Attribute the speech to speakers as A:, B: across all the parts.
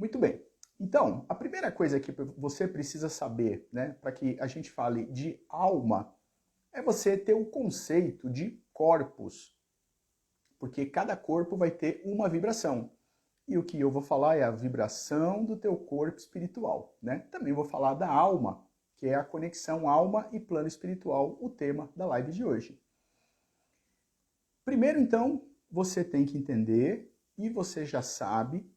A: Muito bem. Então, a primeira coisa que você precisa saber, né, para que a gente fale de alma, é você ter o conceito de corpos, porque cada corpo vai ter uma vibração. E o que eu vou falar é a vibração do teu corpo espiritual, né? Também vou falar da alma, que é a conexão alma e plano espiritual, o tema da live de hoje. Primeiro, então, você tem que entender, e você já sabe,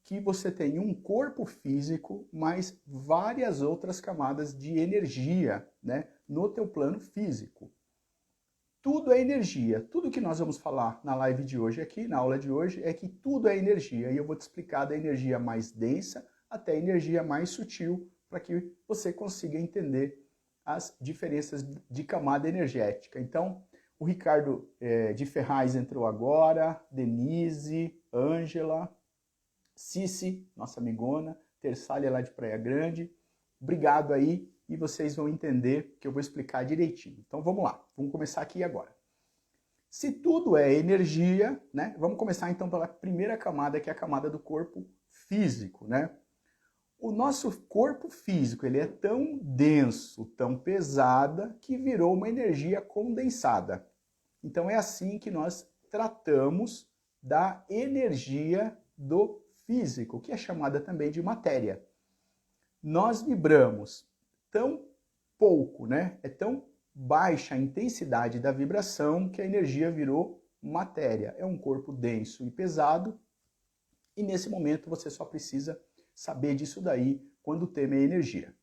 A: que você tem um corpo físico, mais várias outras camadas de energia, né, no teu plano físico. Tudo é energia. Tudo que nós vamos falar na live de hoje aqui, na aula de hoje, é que tudo é energia. E eu vou te explicar da energia mais densa até a energia mais sutil, para que você consiga entender as diferenças de camada energética. Então, o Ricardo de Ferraz entrou agora, Denise, Ângela, Cici, nossa amigona, Tersália lá de Praia Grande. Obrigado aí e vocês vão entender que eu vou explicar direitinho. Então vamos lá, vamos começar aqui agora. Se tudo é energia, né? Vamos começar então pela primeira camada, que é a camada do corpo físico, né? O nosso corpo físico, ele é tão denso, tão pesada, que virou uma energia condensada. Então é assim que nós tratamos da energia do físico, que é chamada também de matéria. Nós vibramos tão pouco, né? É tão baixa a intensidade da vibração que a energia virou matéria. É um corpo denso e pesado, e nesse momento você só precisa saber disso daí quando o tema é energia.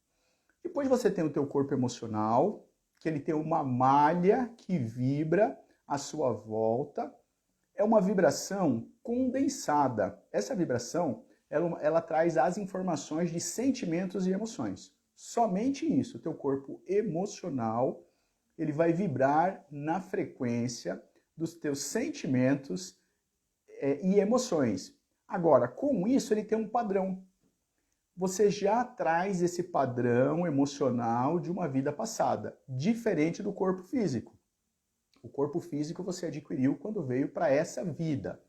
A: Depois você tem o teu corpo emocional, que ele tem uma malha que vibra à sua volta. É uma vibração condensada. Essa vibração, ela traz as informações de sentimentos e emoções. Somente isso, o teu corpo emocional, ele vai vibrar na frequência dos teus sentimentos e emoções. Agora, com isso, ele tem um padrão. Você já traz esse padrão emocional de uma vida passada, diferente do corpo físico. O corpo físico você adquiriu quando veio para essa vida.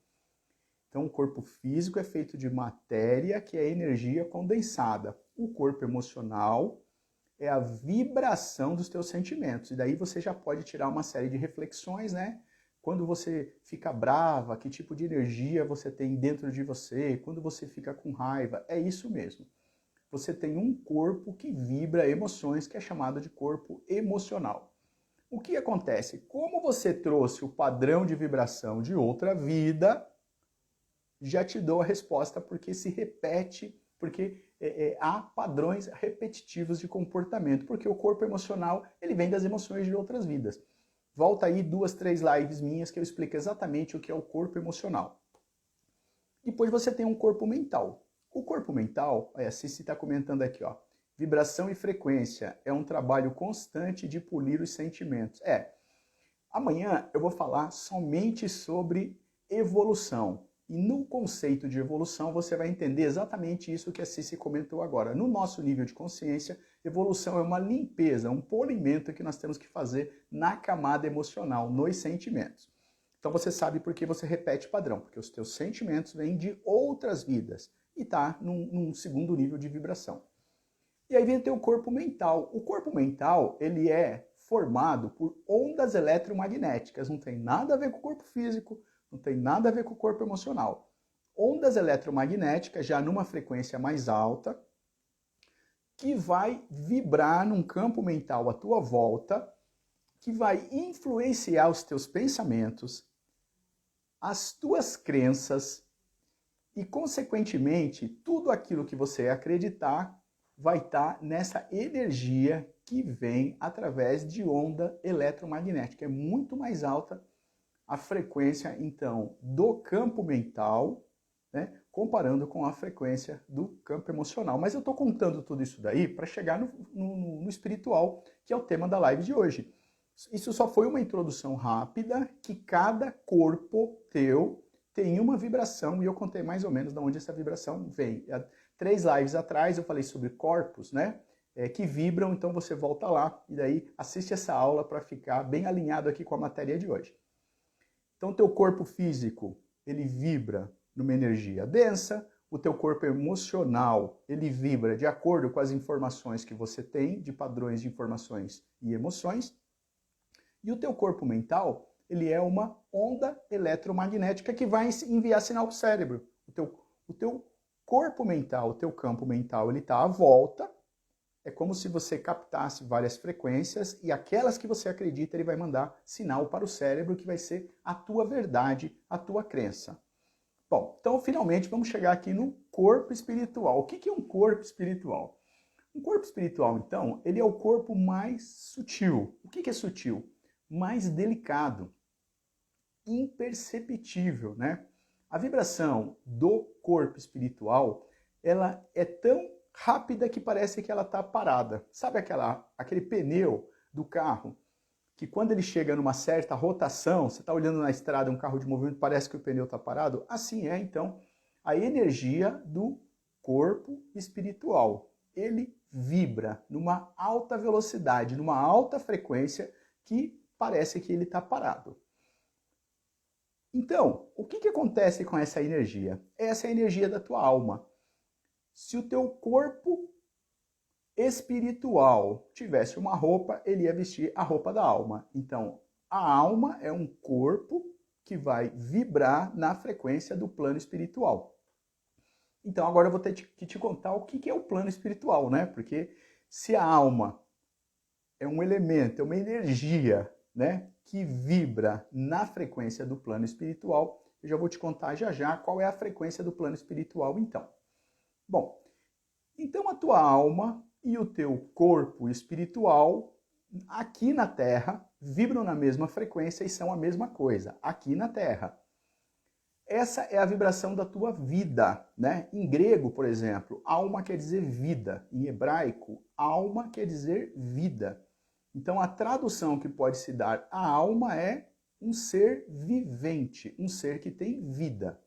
A: Então, o corpo físico é feito de matéria, que é energia condensada. O corpo emocional é a vibração dos teus sentimentos. E daí você já pode tirar uma série de reflexões, né? Quando você fica brava, que tipo de energia você tem dentro de você? Quando você fica com raiva, é isso mesmo. Você tem um corpo que vibra emoções, que é chamado de corpo emocional. O que acontece? Como você trouxe o padrão de vibração de outra vida, já te dou a resposta, porque se repete, porque há padrões repetitivos de comportamento, porque o corpo emocional, ele vem das emoções de outras vidas. Volta aí 2, 3 lives minhas que eu explico exatamente o que é o corpo emocional. Depois você tem um corpo mental. O corpo mental, a Cici está comentando aqui, ó, vibração e frequência é um trabalho constante de polir os sentimentos. Amanhã eu vou falar somente sobre evolução. E no conceito de evolução você vai entender exatamente isso que a Cici comentou agora. No nosso nível de consciência, evolução é uma limpeza, um polimento que nós temos que fazer na camada emocional, nos sentimentos. Então você sabe por que você repete padrão, porque os teus sentimentos vêm de outras vidas e está num segundo nível de vibração. E aí vem o teu corpo mental. O corpo mental, ele é formado por ondas eletromagnéticas, não tem nada a ver com o corpo físico, não tem nada a ver com o corpo emocional. Ondas eletromagnéticas, já numa frequência mais alta, que vai vibrar num campo mental à tua volta, que vai influenciar os teus pensamentos, as tuas crenças e, consequentemente, tudo aquilo que você acreditar vai estar nessa energia que vem através de onda eletromagnética. É muito mais alta a frequência, então, do campo mental, né, comparando com a frequência do campo emocional. Mas eu estou contando tudo isso daí para chegar no espiritual, que é o tema da live de hoje. Isso só foi uma introdução rápida, que cada corpo teu tem uma vibração, e eu contei mais ou menos de onde essa vibração vem. 3 lives atrás eu falei sobre corpos, né? Que vibram, então você volta lá e daí assiste essa aula para ficar bem alinhado aqui com a matéria de hoje. Então, teu corpo físico, ele vibra numa energia densa, O teu corpo emocional, ele vibra de acordo com as informações que você tem, de padrões de informações e emoções. E o teu corpo mental, ele é uma onda eletromagnética que vai enviar sinal para o cérebro. O teu corpo mental, o teu campo mental, ele está à volta. É como se você captasse várias frequências e aquelas que você acredita, ele vai mandar sinal para o cérebro, que vai ser a tua verdade, a tua crença. Bom, então finalmente vamos chegar aqui no corpo espiritual. O que é um corpo espiritual? Um corpo espiritual, então, ele é o corpo mais sutil. O que é sutil? Mais delicado, imperceptível, né? A vibração do corpo espiritual, ela é tão rápida que parece que ela está parada. Sabe aquele pneu do carro que quando ele chega numa certa rotação, você está olhando na estrada um carro de movimento, parece que o pneu está parado? Assim é, então, a energia do corpo espiritual. Ele vibra numa alta velocidade, numa alta frequência, que parece que ele está parado. Então, o que acontece com essa energia? Essa é a energia da tua alma. Se o teu corpo espiritual tivesse uma roupa, ele ia vestir a roupa da alma. Então, a alma é um corpo que vai vibrar na frequência do plano espiritual. Então, agora eu vou ter que te contar o que é o plano espiritual, né? Porque se a alma é um elemento, é uma energia, né, que vibra na frequência do plano espiritual, eu já vou te contar já qual é a frequência do plano espiritual, então. Bom, então a tua alma e o teu corpo espiritual, aqui na Terra, vibram na mesma frequência e são a mesma coisa, aqui na Terra. Essa é a vibração da tua vida, né? Em grego, por exemplo, alma quer dizer vida. Em hebraico, alma quer dizer vida. Então, a tradução que pode se dar à alma é um ser vivente, um ser que tem vida.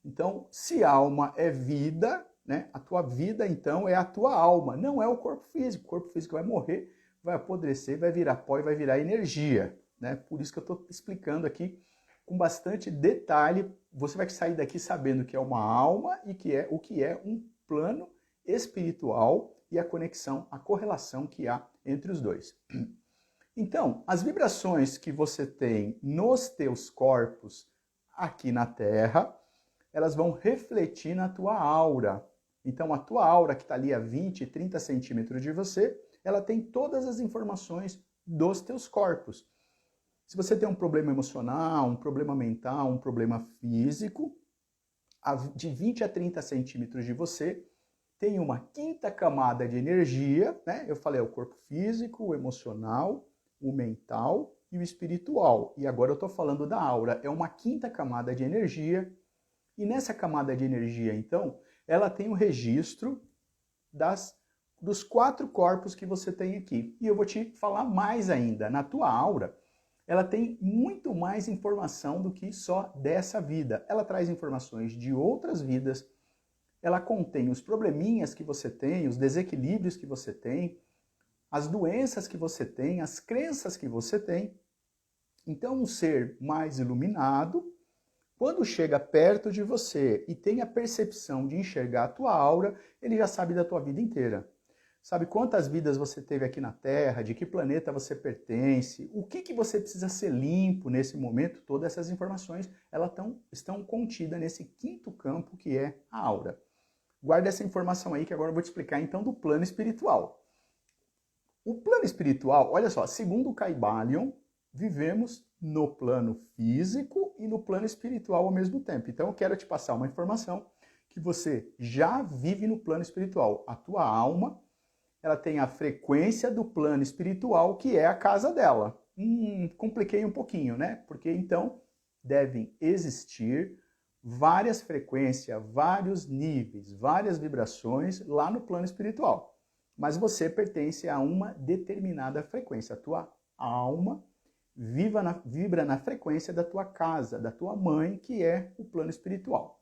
A: Então, se alma é vida, né, a tua vida, então, é a tua alma, não é o corpo físico. O corpo físico vai morrer, vai apodrecer, vai virar pó e vai virar energia, né? Por isso que eu estou explicando aqui com bastante detalhe. Você vai sair daqui sabendo que é uma alma e o que é um plano espiritual e a conexão, a correlação que há entre os dois. Então, as vibrações que você tem nos teus corpos aqui na Terra, elas vão refletir na tua aura. Então, a tua aura, que está ali a 20, 30 centímetros de você, ela tem todas as informações dos teus corpos. Se você tem um problema emocional, um problema mental, um problema físico, de 20 a 30 centímetros de você, tem uma quinta camada de energia, né? Eu falei, o corpo físico, o emocional, o mental e o espiritual. E agora eu estou falando da aura. É uma quinta camada de energia. E nessa camada de energia, então, ela tem o registro dos 4 corpos que você tem aqui. E eu vou te falar mais ainda. Na tua aura, ela tem muito mais informação do que só dessa vida. Ela traz informações de outras vidas. Ela contém os probleminhas que você tem, os desequilíbrios que você tem, as doenças que você tem, as crenças que você tem. Então, um ser mais iluminado, quando chega perto de você e tem a percepção de enxergar a tua aura, ele já sabe da tua vida inteira. Sabe quantas vidas você teve aqui na Terra, de que planeta você pertence, o que você precisa ser limpo nesse momento. Todas essas informações elas estão contidas nesse quinto campo que é a aura. Guarda essa informação aí que agora eu vou te explicar então do plano espiritual. O plano espiritual, olha só, segundo o Kybalion, vivemos no plano físico e no plano espiritual ao mesmo tempo. Então eu quero te passar uma informação que você já vive no plano espiritual. A tua alma, ela tem a frequência do plano espiritual, que é a casa dela. Compliquei um pouquinho, né? Porque então devem existir várias frequências, vários níveis, várias vibrações lá no plano espiritual. Mas você pertence a uma determinada frequência. A tua alma vibra na frequência da tua casa, da tua mãe, que é o plano espiritual.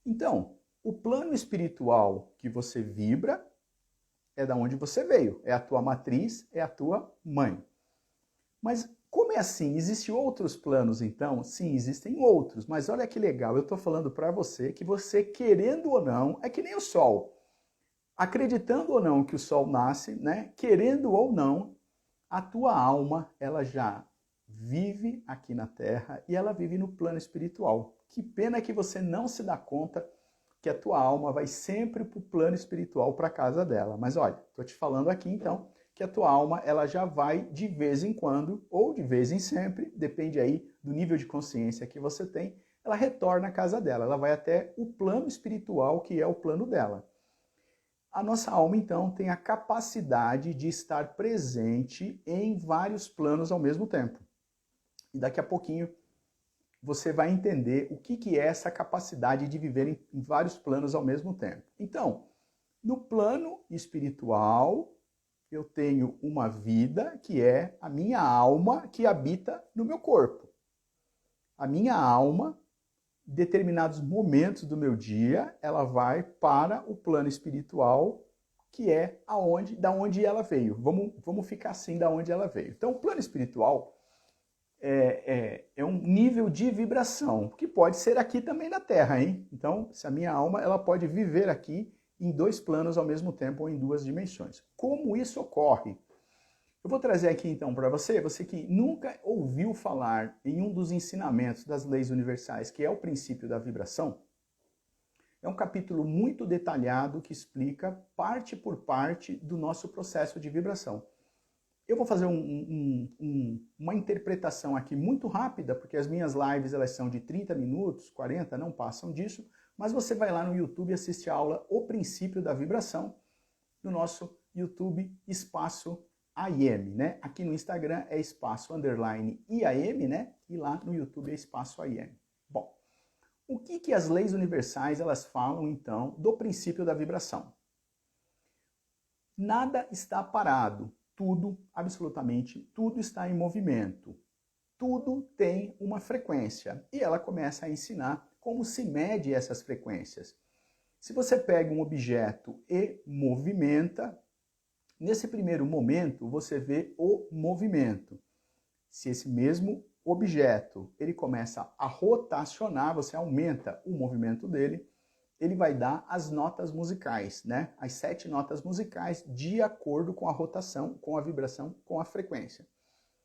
A: Então, o plano espiritual que você vibra é da onde você veio, é a tua matriz, é a tua mãe. Mas Como é assim? Existem outros planos, então? Sim, existem outros, mas olha que legal, eu estou falando para você que você, querendo ou não, é que nem o Sol. Acreditando ou não que o Sol nasce, né? Querendo ou não, a tua alma, ela já vive aqui na Terra e ela vive no plano espiritual. Que pena que você não se dá conta que a tua alma vai sempre para o plano espiritual, para a casa dela. Mas olha, estou te falando aqui então que a tua alma ela já vai de vez em quando, ou de vez em sempre, depende aí do nível de consciência que você tem, ela retorna à casa dela, ela vai até o plano espiritual, que é o plano dela. A nossa alma, então, tem a capacidade de estar presente em vários planos ao mesmo tempo. E daqui a pouquinho você vai entender o que é essa capacidade de viver em vários planos ao mesmo tempo. Então, no plano espiritual, eu tenho uma vida que é a minha alma que habita no meu corpo. A minha alma, em determinados momentos do meu dia, ela vai para o plano espiritual, que é da onde ela veio. Vamos ficar assim, da onde ela veio. Então, o plano espiritual é um nível de vibração, que pode ser aqui também na Terra, hein? Então, se a minha alma, ela pode viver aqui em dois planos ao mesmo tempo ou em duas dimensões. Como isso ocorre? Eu vou trazer aqui então para você que nunca ouviu falar em um dos ensinamentos das leis universais, que é o princípio da vibração. É um capítulo muito detalhado que explica parte por parte do nosso processo de vibração. Eu vou fazer uma interpretação aqui muito rápida, porque as minhas lives elas são de 30 minutos, 40, não passam disso, mas você vai lá no YouTube e assiste a aula O Princípio da Vibração, no nosso YouTube Espaço IAM, né? Aqui no Instagram é espaço _ IAM, né? E lá no YouTube é espaço IAM. Bom, o que as leis universais elas falam então do princípio da vibração? Nada está parado, tudo, absolutamente tudo está em movimento. Tudo tem uma frequência e ela começa a ensinar como se mede essas frequências. Se você pega um objeto e movimenta, nesse primeiro momento, você vê o movimento. Se esse mesmo objeto ele começa a rotacionar, você aumenta o movimento dele, ele vai dar as notas musicais, né? As 7 notas musicais de acordo com a rotação, com a vibração, com a frequência.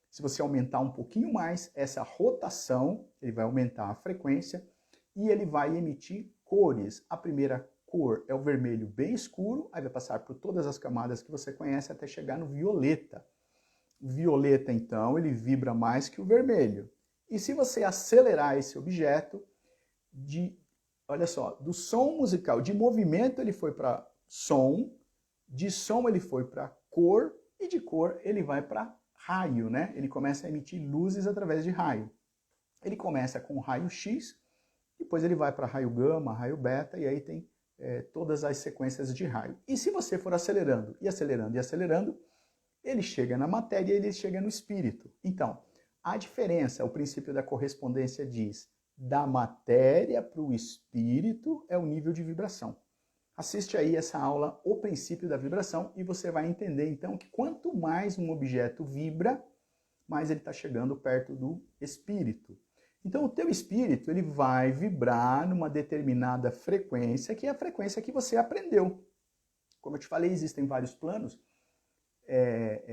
A: Se você aumentar um pouquinho mais essa rotação, ele vai aumentar a frequência e ele vai emitir cores. A primeira cor é o vermelho bem escuro, aí vai passar por todas as camadas que você conhece até chegar no violeta. O violeta, então, ele vibra mais que o vermelho. E se você acelerar esse objeto, olha só, do som musical, de movimento ele foi para som, de som ele foi para cor, e de cor ele vai para raio, né? Ele começa a emitir luzes através de raio. Ele começa com raio X, depois ele vai para raio gama, raio beta, e aí tem todas as sequências de raio. E se você for acelerando e acelerando e acelerando, ele chega na matéria e ele chega no espírito. Então, a diferença, o princípio da correspondência diz, da matéria para o espírito é o nível de vibração. Assiste aí essa aula, O Princípio da Vibração, e você vai entender então que quanto mais um objeto vibra, mais ele está chegando perto do espírito. Então o teu espírito ele vai vibrar numa determinada frequência, que é a frequência que você aprendeu. Como eu te falei, existem vários planos.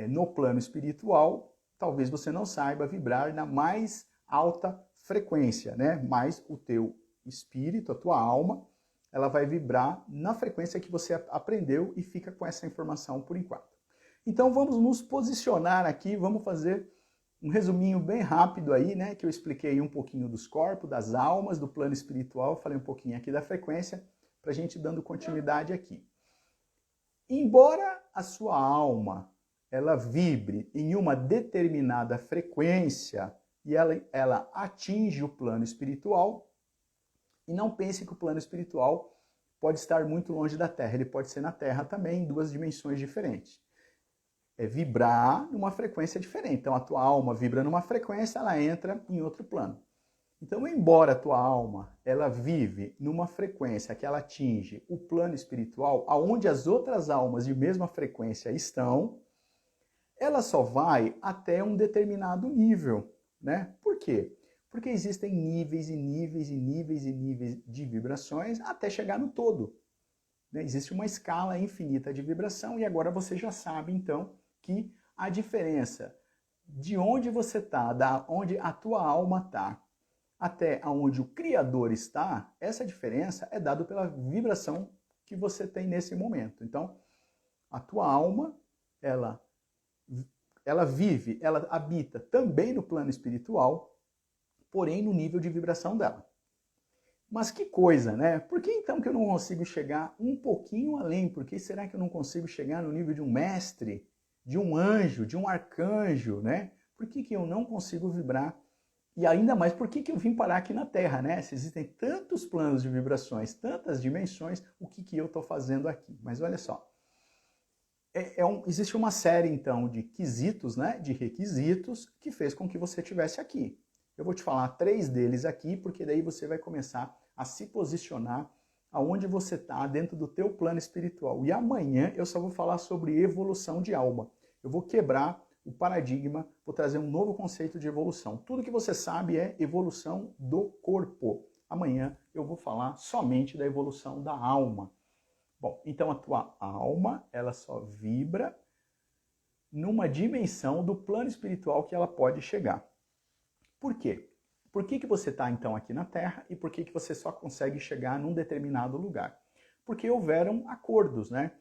A: No plano espiritual, talvez você não saiba vibrar na mais alta frequência, né? Mas o teu espírito, a tua alma, ela vai vibrar na frequência que você aprendeu e fica com essa informação por enquanto. Então vamos nos posicionar aqui, vamos fazer um resuminho bem rápido aí, né, que eu expliquei um pouquinho dos corpos, das almas, do plano espiritual, falei um pouquinho aqui da frequência, para a gente dando continuidade aqui. Embora a sua alma, ela vibre em uma determinada frequência e ela atinge o plano espiritual, e não pense que o plano espiritual pode estar muito longe da Terra, ele pode ser na Terra também, em duas dimensões diferentes. É vibrar numa frequência diferente. Então a tua alma vibra numa frequência, ela entra em outro plano. Então, embora a tua alma ela vive numa frequência que ela atinge o plano espiritual, aonde as outras almas de mesma frequência estão, ela só vai até um determinado nível, né? Por quê? Porque existem níveis e níveis e níveis e níveis de vibrações até chegar no todo. Né? Existe uma escala infinita de vibração e agora você já sabe, então, que a diferença de onde você está, da onde a tua alma está, até onde o Criador está, essa diferença é dada pela vibração que você tem nesse momento. Então, a tua alma, ela vive, ela habita também no plano espiritual, porém no nível de vibração dela. Mas que coisa, né? Por que então que eu não consigo chegar um pouquinho além? Por que será que eu não consigo chegar no nível de um mestre, de um anjo, de um arcanjo, né? Por que eu não consigo vibrar? E ainda mais, por que eu vim parar aqui na Terra, né? Se existem tantos planos de vibrações, tantas dimensões, o que eu estou fazendo aqui? Mas olha só, existe uma série, então, de quesitos, né? De requisitos que fez com que você estivesse aqui. Eu vou te falar 3 deles aqui, porque daí você vai começar a se posicionar aonde você está dentro do teu plano espiritual. E amanhã eu só vou falar sobre evolução de alma. Eu vou quebrar o paradigma, vou trazer um novo conceito de evolução. Tudo que você sabe é evolução do corpo. Amanhã eu vou falar somente da evolução da alma. Bom, então a tua alma, ela só vibra numa dimensão do plano espiritual que ela pode chegar. Por quê? Por que você está então aqui na Terra e por que você só consegue chegar num determinado lugar? Porque houveram acordos, né?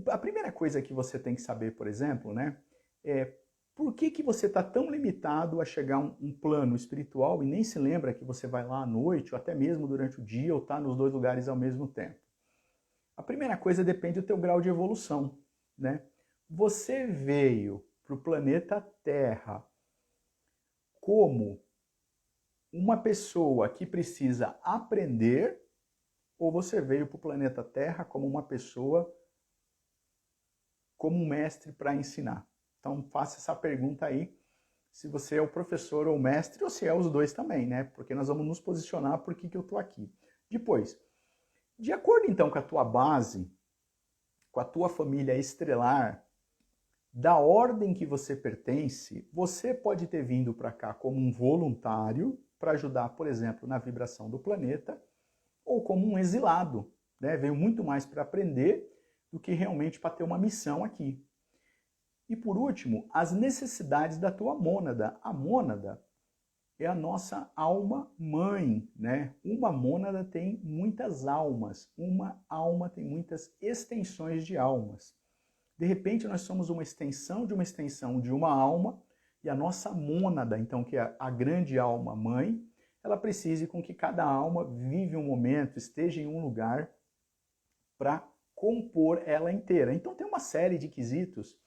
A: A primeira coisa que você tem que saber, por exemplo, né, é por que você está tão limitado a chegar a um plano espiritual e nem se lembra que você vai lá à noite ou até mesmo durante o dia ou está nos 2 lugares ao mesmo tempo? A primeira coisa depende do teu grau de evolução, né? Você veio para o planeta Terra como uma pessoa que precisa aprender ou você veio para o planeta Terra como uma pessoa, como um mestre para ensinar? Então faça essa pergunta aí, se você é o professor ou o mestre ou se é os dois também, né? Porque nós vamos nos posicionar por que eu estou aqui. Depois, de acordo então com a tua base, com a tua família estrelar, da ordem que você pertence, você pode ter vindo para cá como um voluntário para ajudar, por exemplo, na vibração do planeta, ou como um exilado, né? Veio muito mais para aprender do que realmente para ter uma missão aqui. E por último, as necessidades da tua mônada. A mônada é a nossa alma mãe, né? Uma mônada tem muitas almas, uma alma tem muitas extensões de almas. De repente, nós somos uma extensão de uma alma, e a nossa mônada, então, que é a grande alma mãe, ela precisa com que cada alma vive um momento, esteja em um lugar para compor ela inteira. Então, tem uma série de quesitos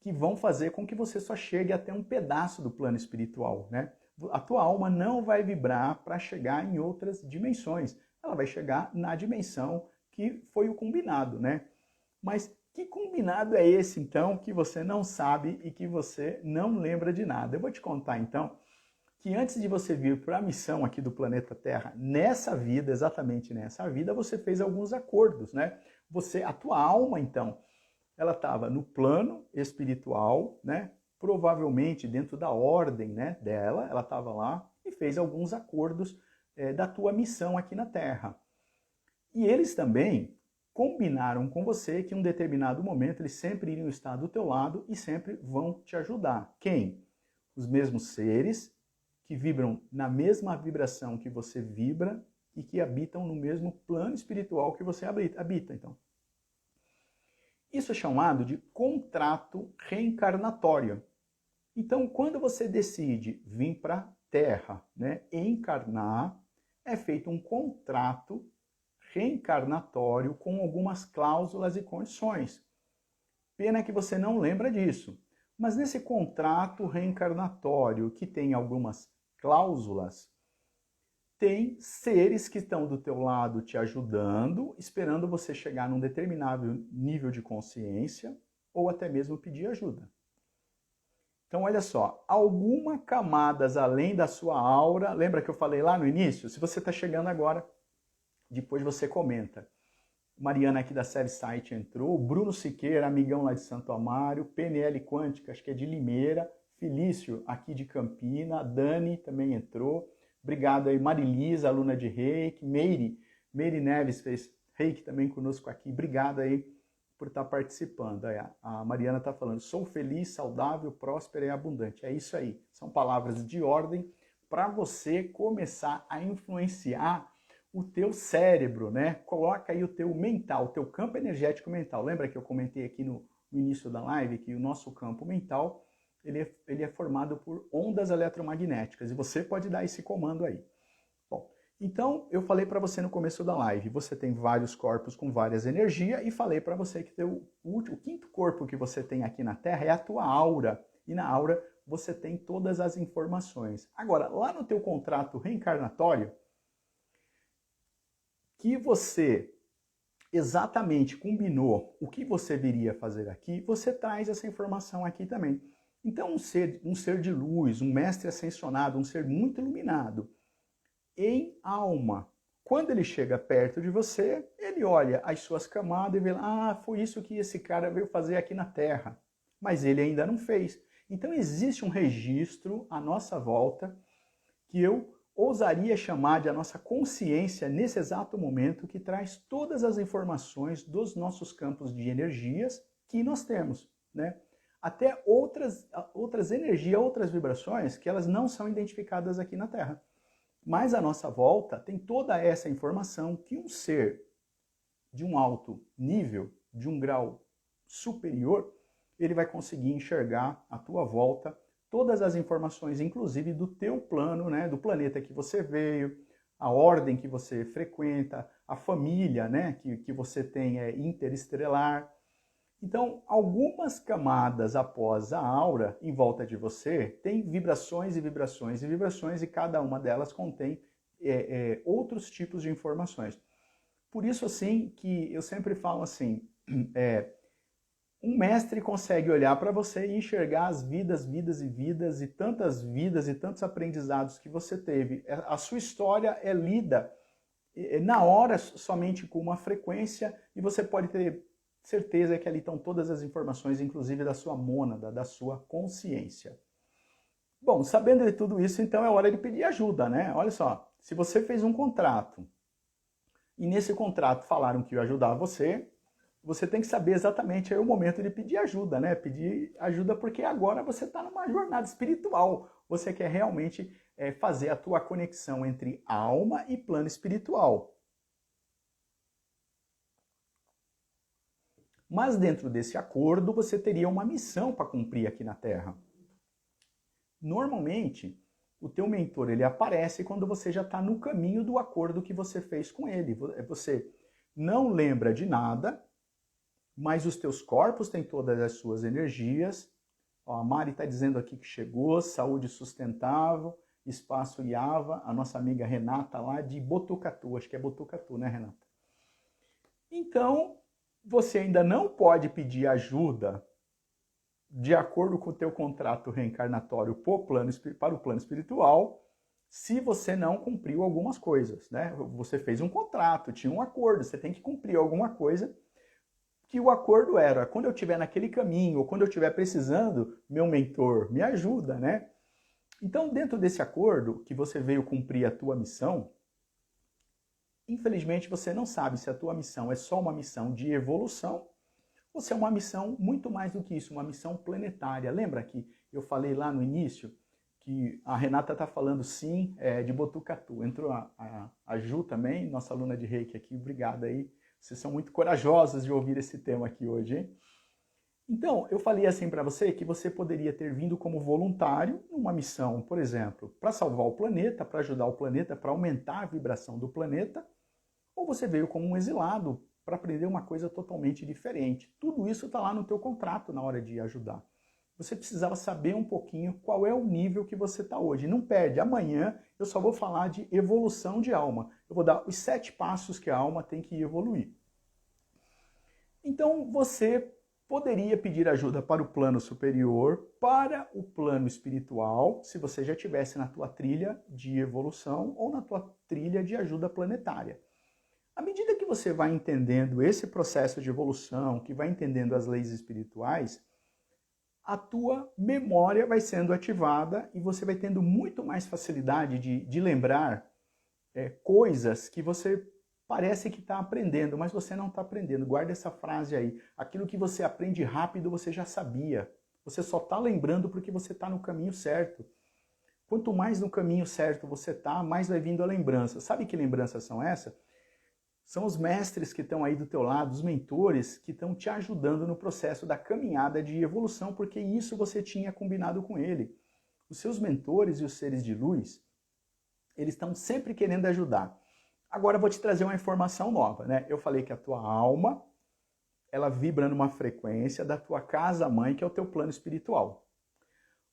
A: que vão fazer com que você só chegue até um pedaço do plano espiritual, né? A tua alma não vai vibrar para chegar em outras dimensões. Ela vai chegar na dimensão que foi o combinado, né? Mas que combinado é esse, então, que você não sabe e que você não lembra de nada? Eu vou te contar, então, que antes de você vir para a missão aqui do planeta Terra, nessa vida, exatamente nessa vida, você fez alguns acordos, né? A tua alma, então, ela estava no plano espiritual, né? Provavelmente dentro da ordem, né, dela, ela estava lá e fez alguns acordos da tua missão aqui na Terra. E eles também combinaram com você que em um determinado momento eles sempre iriam estar do teu lado e sempre vão te ajudar. Quem? Os mesmos seres que vibram na mesma vibração que você vibra e que habitam no mesmo plano espiritual que você habita, então. Isso é chamado de contrato reencarnatório. Então, quando você decide vir para a Terra, né, encarnar, é feito um contrato reencarnatório com algumas cláusulas e condições. Pena que você não lembra disso. Mas nesse contrato reencarnatório, que tem algumas cláusulas, tem seres que estão do teu lado te ajudando, esperando você chegar num determinado nível de consciência ou até mesmo pedir ajuda. Então, olha só, algumas camadas além da sua aura, lembra que eu falei lá no início? Se você está chegando agora, depois você comenta. Mariana aqui da Save Site entrou, Bruno Siqueira, amigão lá de Santo Amaro, PNL Quântica, acho que é de Limeira, Felício aqui de Campina, Dani também entrou, obrigado aí, Marilisa, aluna de Reiki, Meire Neves fez Reiki também conosco aqui, obrigado aí por estar participando. Aí, a Mariana está falando, sou feliz, saudável, próspera e abundante. É isso aí, são palavras de ordem para você começar a influenciar o teu cérebro, né? Coloca aí o teu mental, o teu campo energético mental. Lembra que eu comentei aqui no início da live que o nosso campo mental ele é formado por ondas eletromagnéticas e você pode dar esse comando aí. Bom, então eu falei para você no começo da live, você tem vários corpos com várias energias e falei para você que o quinto corpo que você tem aqui na Terra é a tua aura e na aura você tem todas as informações. Agora, lá no teu contrato reencarnatório, que você exatamente combinou o que você viria fazer aqui, você traz essa informação aqui também. Então, um ser de luz, um mestre ascensionado, um ser muito iluminado, em alma, quando ele chega perto de você, ele olha as suas camadas e vê, foi isso que esse cara veio fazer aqui na Terra. Mas ele ainda não fez. Então, existe um registro à nossa volta que eu ousaria chamar de a nossa consciência nesse exato momento, que traz todas as informações dos nossos campos de energias que nós temos, né? Até outras energias, outras vibrações que elas não são identificadas aqui na Terra. Mas à nossa volta tem toda essa informação que um ser de um alto nível, de um grau superior, ele vai conseguir enxergar à tua volta todas as informações, inclusive do teu plano, né, do planeta que você veio, a ordem que você frequenta, a família, né, que você tem interestrelar. Então, algumas camadas após a aura em volta de você tem vibrações e vibrações e vibrações e cada uma delas contém outros tipos de informações. Por isso, assim, que eu sempre falo assim, um mestre consegue olhar para você e enxergar as vidas e tantos aprendizados que você teve. A sua história é lida na hora somente com uma frequência e você pode ter certeza que ali estão todas as informações, inclusive da sua mônada, da sua consciência. Bom, sabendo de tudo isso, então é hora de pedir ajuda, né? Olha só, se você fez um contrato e nesse contrato falaram que ia ajudar você, você tem que saber exatamente aí o momento de pedir ajuda, né? Pedir ajuda porque agora você está numa jornada espiritual. Você quer realmente fazer a tua conexão entre alma e plano espiritual. Mas dentro desse acordo você teria uma missão para cumprir aqui na Terra. Normalmente, o teu mentor ele aparece quando você já está no caminho do acordo que você fez com ele. Você não lembra de nada, mas os teus corpos têm todas as suas energias. Ó, a Mari está dizendo aqui que chegou, saúde sustentável, espaço Iava, a nossa amiga Renata lá de Botucatu, acho que é Botucatu, né, Renata? Então, você ainda não pode pedir ajuda de acordo com o teu contrato reencarnatório para o plano espiritual, se você não cumpriu algumas coisas, né? Você fez um contrato, tinha um acordo, você tem que cumprir alguma coisa, que o acordo era, quando eu estiver naquele caminho, ou quando eu estiver precisando, meu mentor me ajuda, né? Então, dentro desse acordo, que você veio cumprir a tua missão, infelizmente você não sabe se a tua missão é só uma missão de evolução ou se é uma missão muito mais do que isso, uma missão planetária. Lembra que eu falei lá no início que a Renata está falando sim de Botucatu. Entrou a Ju também, nossa aluna de Reiki aqui, obrigada aí. Vocês são muito corajosos de ouvir esse tema aqui hoje, hein? Então, eu falei assim para você que você poderia ter vindo como voluntário numa missão, por exemplo, para salvar o planeta, para ajudar o planeta, para aumentar a vibração do planeta, ou você veio como um exilado para aprender uma coisa totalmente diferente. Tudo isso está lá no teu contrato na hora de ajudar. Você precisava saber um pouquinho qual é o nível que você está hoje. Não perde, amanhã eu só vou falar de evolução de alma. Eu vou dar os 7 passos que a alma tem que evoluir. Então você poderia pedir ajuda para o plano superior, para o plano espiritual, se você já estivesse na tua trilha de evolução ou na tua trilha de ajuda planetária. À medida que você vai entendendo esse processo de evolução, que vai entendendo as leis espirituais, a tua memória vai sendo ativada e você vai tendo muito mais facilidade de lembrar coisas que você parece que está aprendendo, mas você não está aprendendo. Guarda essa frase aí. Aquilo que você aprende rápido, você já sabia. Você só está lembrando porque você está no caminho certo. Quanto mais no caminho certo você está, mais vai vindo a lembrança. Sabe que lembranças são essas? São os mestres que estão aí do teu lado, os mentores que estão te ajudando no processo da caminhada de evolução, porque isso você tinha combinado com ele. Os seus mentores e os seres de luz, eles estão sempre querendo ajudar. Agora eu vou te trazer uma informação nova, né? Eu falei que a tua alma, ela vibra numa frequência da tua casa-mãe, que é o teu plano espiritual.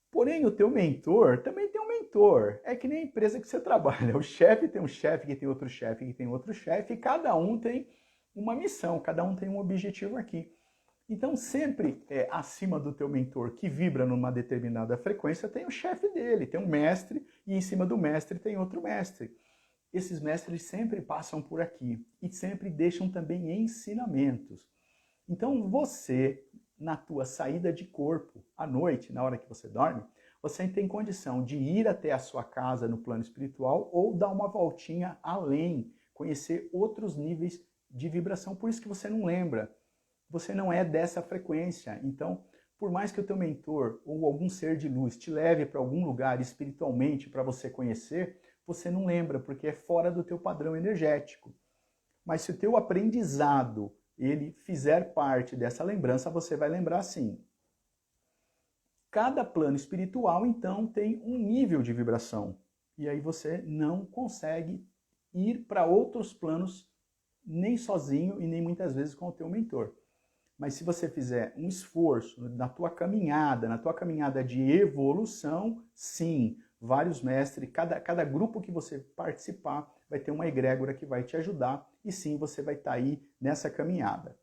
A: Porém, o teu mentor também tem um mentor. É que nem a empresa que você trabalha. O chefe tem um chefe, que tem outro chefe, que tem outro chefe, e cada um tem uma missão, cada um tem um objetivo aqui. Então, sempre acima do teu mentor, que vibra numa determinada frequência, tem o chefe dele, tem um mestre, e em cima do mestre tem outro mestre. Esses mestres sempre passam por aqui e sempre deixam também ensinamentos. Então, você, na tua saída de corpo, à noite, na hora que você dorme, você tem condição de ir até a sua casa no plano espiritual ou dar uma voltinha além, conhecer outros níveis de vibração. Por isso que você não lembra. Você não é dessa frequência. Então, por mais que o teu mentor ou algum ser de luz te leve para algum lugar espiritualmente para você conhecer, você não lembra, porque é fora do teu padrão energético. Mas se o teu aprendizado ele fizer parte dessa lembrança, você vai lembrar sim. Cada plano espiritual, então, tem um nível de vibração. E aí você não consegue ir para outros planos nem sozinho e nem muitas vezes com o teu mentor. Mas se você fizer um esforço na tua caminhada de evolução, sim, vários mestres, cada grupo que você participar vai ter uma egrégora que vai te ajudar e sim, você vai estar aí nessa caminhada.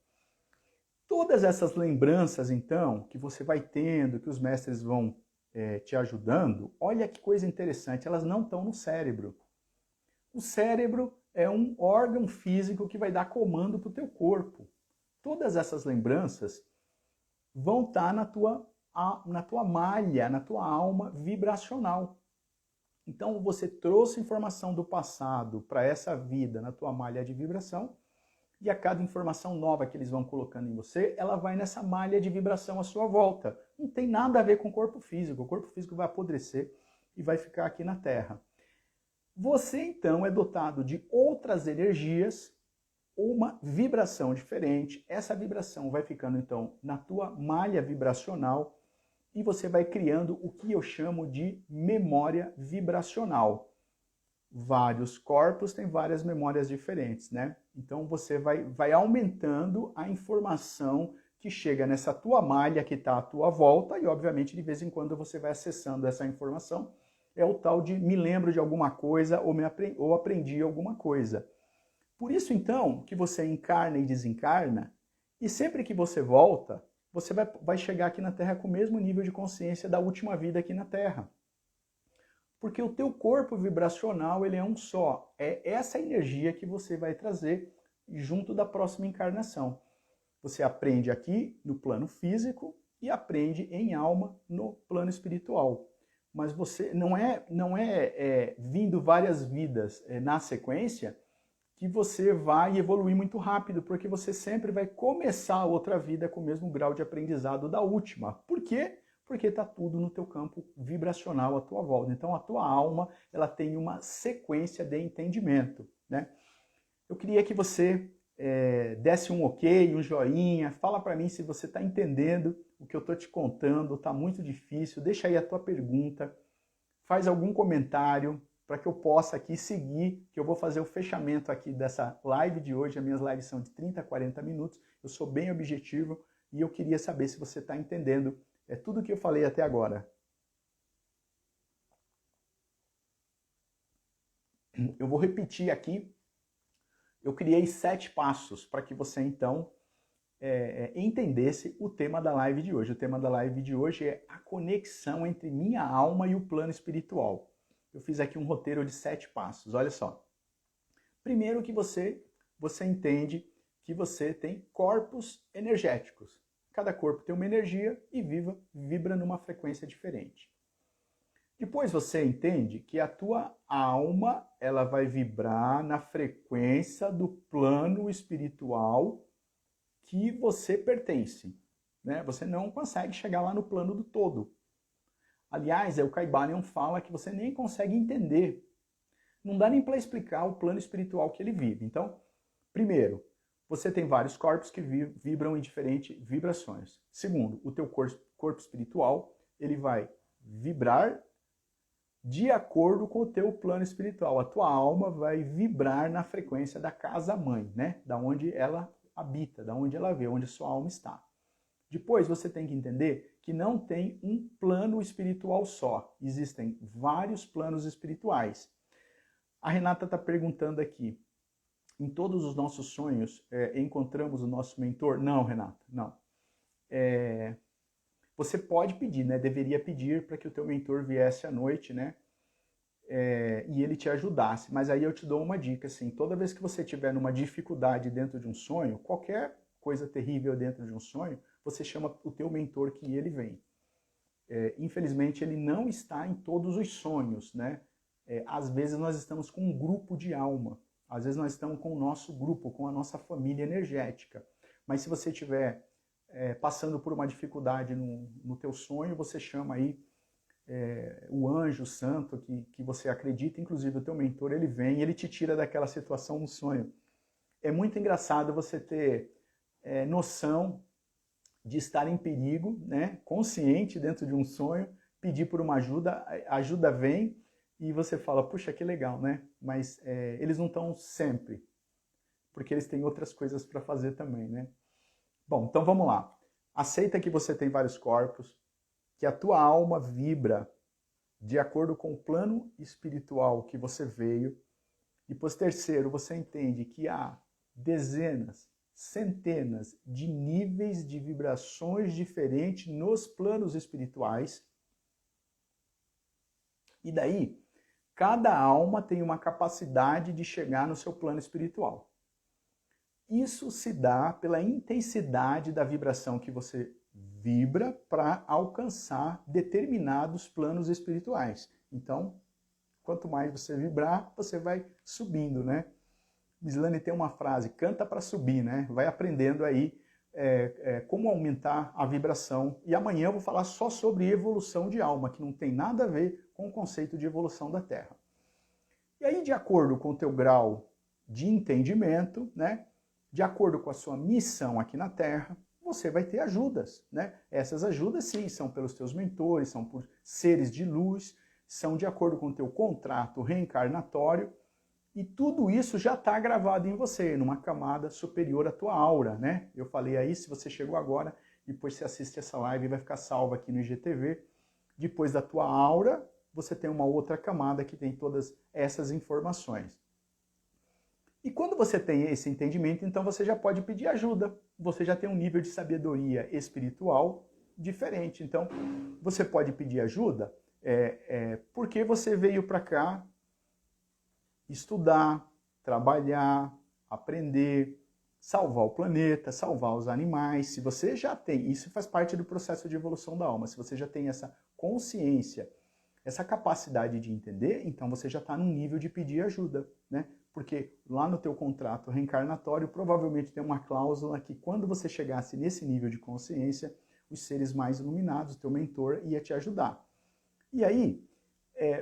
A: Todas essas lembranças, então, que você vai tendo, que os mestres vão te ajudando, olha que coisa interessante, elas não estão no cérebro. O cérebro é um órgão físico que vai dar comando para o teu corpo. Todas essas lembranças vão estar na tua malha, na tua alma vibracional. Então você trouxe informação do passado para essa vida na tua malha de vibração e a cada informação nova que eles vão colocando em você, ela vai nessa malha de vibração à sua volta. Não tem nada a ver com o corpo físico. O corpo físico vai apodrecer e vai ficar aqui na Terra. Você então é dotado de outras energias, uma vibração diferente. Essa vibração vai ficando então na tua malha vibracional e você vai criando o que eu chamo de memória vibracional. Vários corpos têm várias memórias diferentes, né? Então você vai aumentando a informação que chega nessa tua malha que está à tua volta e obviamente de vez em quando você vai acessando essa informação. É o tal de me lembro de alguma coisa ou aprendi alguma coisa. Por isso, então, que você encarna e desencarna, e sempre que você volta, você vai chegar aqui na Terra com o mesmo nível de consciência da última vida aqui na Terra. Porque o teu corpo vibracional, ele é um só. É essa energia que você vai trazer junto da próxima encarnação. Você aprende aqui no plano físico e aprende em alma no plano espiritual. Mas você não é vindo várias vidas na sequência que você vai evoluir muito rápido, porque você sempre vai começar outra vida com o mesmo grau de aprendizado da última. Por quê? Porque está tudo no teu campo vibracional à tua volta. Então a tua alma ela tem uma sequência de entendimento, né? Eu queria que você desse um ok, um joinha, fala para mim se você está entendendo o que eu estou te contando, está muito difícil, deixa aí a tua pergunta, faz algum comentário, para que eu possa aqui seguir, que eu vou fazer o fechamento aqui dessa live de hoje. As minhas lives são de 30 a 40 minutos, eu sou bem objetivo e eu queria saber se você está entendendo tudo que eu falei até agora. Eu vou repetir aqui, eu criei 7 passos para que você então entendesse o tema da live de hoje. O tema da live de hoje é a conexão entre minha alma e o plano espiritual. Eu fiz aqui um roteiro de 7 passos, olha só. Primeiro que você você entende que você tem corpos energéticos. Cada corpo tem uma energia e vibra numa frequência diferente. Depois você entende que a tua alma, ela vai vibrar na frequência do plano espiritual que você pertence, né? Você não consegue chegar lá no plano do todo. Aliás, o Caibalion fala que você nem consegue entender. Não dá nem para explicar o plano espiritual que ele vive. Então, primeiro, você tem vários corpos que vibram em diferentes vibrações. Segundo, o teu corpo espiritual, ele vai vibrar de acordo com o teu plano espiritual. A tua alma vai vibrar na frequência da casa-mãe, né? Da onde ela habita, da onde ela vê, onde a sua alma está. Depois você tem que entender que não tem um plano espiritual só. Existem vários planos espirituais. A Renata está perguntando aqui, em todos os nossos sonhos encontramos o nosso mentor? Não, Renata, não. Você pode pedir, né? Deveria pedir para que o teu mentor viesse à noite, né? E ele te ajudasse. Mas aí eu te dou uma dica, assim, toda vez que você tiver numa dificuldade dentro de um sonho, qualquer coisa terrível dentro de um sonho, você chama o teu mentor que ele vem. Infelizmente, ele não está em todos os sonhos, né? Às vezes nós estamos com um grupo de alma, às vezes nós estamos com o nosso grupo, com a nossa família energética. Mas se você estiver passando por uma dificuldade no teu sonho, você chama aí o anjo santo que você acredita, inclusive o teu mentor, ele vem e ele te tira daquela situação no sonho. É muito engraçado você ter noção de estar em perigo, né, consciente dentro de um sonho, pedir por uma ajuda, a ajuda vem e você fala, puxa, que legal, né? Mas eles não estão sempre, porque eles têm outras coisas para fazer também, né? Bom, então vamos lá. Aceita que você tem vários corpos, que a tua alma vibra de acordo com o plano espiritual que você veio. Depois, terceiro, você entende que há dezenas, centenas de níveis de vibrações diferentes nos planos espirituais. E daí, cada alma tem uma capacidade de chegar no seu plano espiritual. Isso se dá pela intensidade da vibração que você vibra para alcançar determinados planos espirituais. Então, quanto mais você vibrar, você vai subindo, né? Mislane tem uma frase, canta para subir, né? Vai aprendendo aí como aumentar a vibração. E amanhã eu vou falar só sobre evolução de alma, que não tem nada a ver com o conceito de evolução da Terra. E aí, de acordo com o teu grau de entendimento, né? De acordo com a sua missão aqui na Terra, você vai ter ajudas, né? Essas ajudas, sim, são pelos teus mentores, são por seres de luz, são de acordo com o teu contrato reencarnatório, e tudo isso já está gravado em você, numa camada superior à tua aura, né? Eu falei aí, se você chegou agora, depois você assiste essa live, vai ficar salva aqui no IGTV. Depois da tua aura, você tem uma outra camada que tem todas essas informações. E quando você tem esse entendimento, então você já pode pedir ajuda. Você já tem um nível de sabedoria espiritual diferente. Então, você pode pedir ajuda porque você veio para cá estudar, trabalhar, aprender, salvar o planeta, salvar os animais. Se você já tem, isso faz parte do processo de evolução da alma, se você já tem essa consciência, essa capacidade de entender, então você já está num nível de pedir ajuda, né? Porque lá no teu contrato reencarnatório, provavelmente tem uma cláusula que quando você chegasse nesse nível de consciência, os seres mais iluminados, o teu mentor, ia te ajudar. E aí,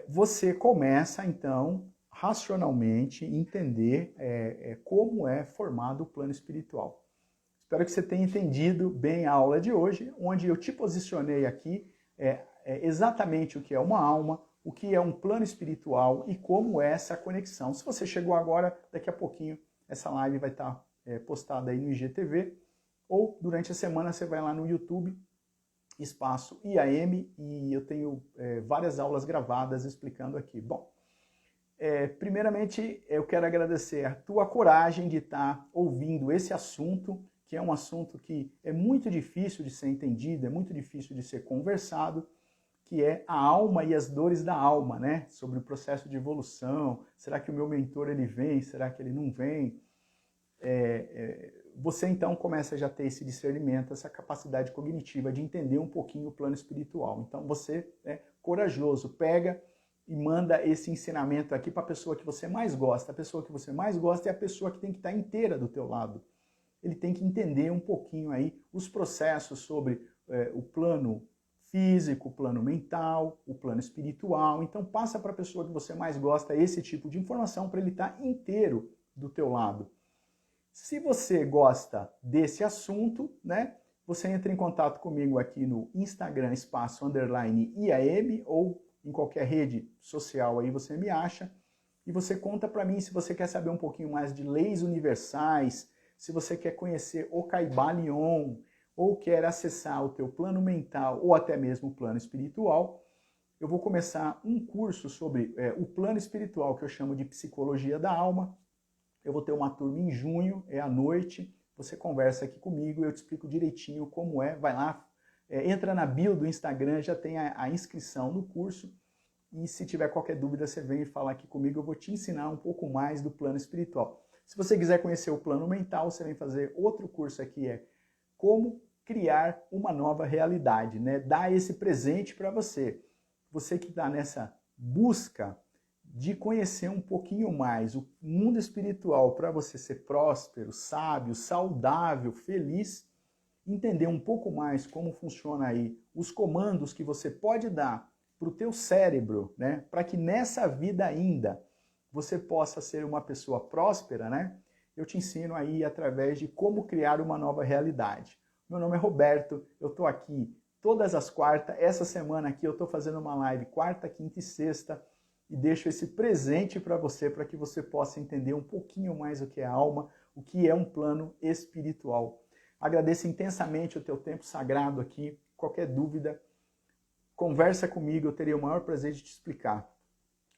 A: você começa, então, racionalmente entender como é formado o plano espiritual. Espero que você tenha entendido bem a aula de hoje, onde eu te posicionei aqui exatamente o que é uma alma, o que é um plano espiritual e como é essa conexão. Se você chegou agora, daqui a pouquinho essa live vai estar postada aí no IGTV, ou durante a semana você vai lá no YouTube, espaço IAM, e eu tenho várias aulas gravadas explicando aqui. Bom, primeiramente eu quero agradecer a tua coragem de estar ouvindo esse assunto, que é um assunto que é muito difícil de ser entendido, é muito difícil de ser conversado, que é a alma e as dores da alma, né? Sobre o processo de evolução. Será que o meu mentor ele vem? Será que ele não vem? você então começa já a ter esse discernimento, essa capacidade cognitiva de entender um pouquinho o plano espiritual. Então você é corajoso, pega e manda esse ensinamento aqui para a pessoa que você mais gosta. A pessoa que você mais gosta é a pessoa que tem que estar inteira do teu lado. Ele tem que entender um pouquinho aí os processos sobre o plano físico, o plano mental, o plano espiritual. Então passa para a pessoa que você mais gosta esse tipo de informação para ele estar inteiro do teu lado. Se você gosta desse assunto, né, você entra em contato comigo aqui no Instagram, _IAM, ou em qualquer rede social aí você me acha, e você conta para mim se você quer saber um pouquinho mais de leis universais, se você quer conhecer o Kybalion, ou quer acessar o teu plano mental, ou até mesmo o plano espiritual. Eu vou começar um curso sobre o plano espiritual, que eu chamo de Psicologia da Alma. Eu vou ter uma turma em junho, é à noite, você conversa aqui comigo, eu te explico direitinho como é, vai lá, entra na bio do Instagram, já tem a inscrição no curso, e se tiver qualquer dúvida, você vem e fala aqui comigo, eu vou te ensinar um pouco mais do plano espiritual. Se você quiser conhecer o plano mental, você vem fazer outro curso aqui, como criar uma nova realidade, né? Dar esse presente para você. Você que está nessa busca de conhecer um pouquinho mais o mundo espiritual para você ser próspero, sábio, saudável, feliz, entender um pouco mais como funciona aí os comandos que você pode dar para o teu cérebro, né, para que nessa vida ainda você possa ser uma pessoa próspera, né? Eu te ensino aí através de como criar uma nova realidade. Meu nome é Roberto, eu estou aqui todas as quartas, essa semana aqui eu estou fazendo uma live quarta, quinta e sexta, e deixo esse presente para você, para que você possa entender um pouquinho mais o que é alma, o que é um plano espiritual. Agradeço intensamente o teu tempo sagrado aqui. Qualquer dúvida, conversa comigo, eu terei o maior prazer de te explicar.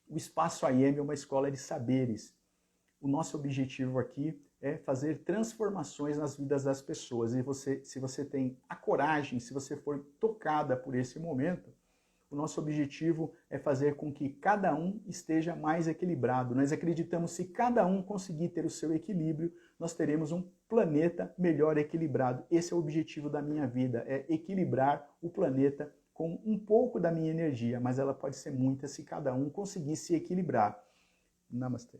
A: O Espaço IAM é uma escola de saberes. O nosso objetivo aqui é fazer transformações nas vidas das pessoas. E se você tem a coragem, se você for tocada por esse momento, o nosso objetivo é fazer com que cada um esteja mais equilibrado. Nós acreditamos que se cada um conseguir ter o seu equilíbrio, nós teremos um planeta melhor equilibrado. Esse é o objetivo da minha vida, é equilibrar o planeta com um pouco da minha energia, mas ela pode ser muita se cada um conseguir se equilibrar. Namastê.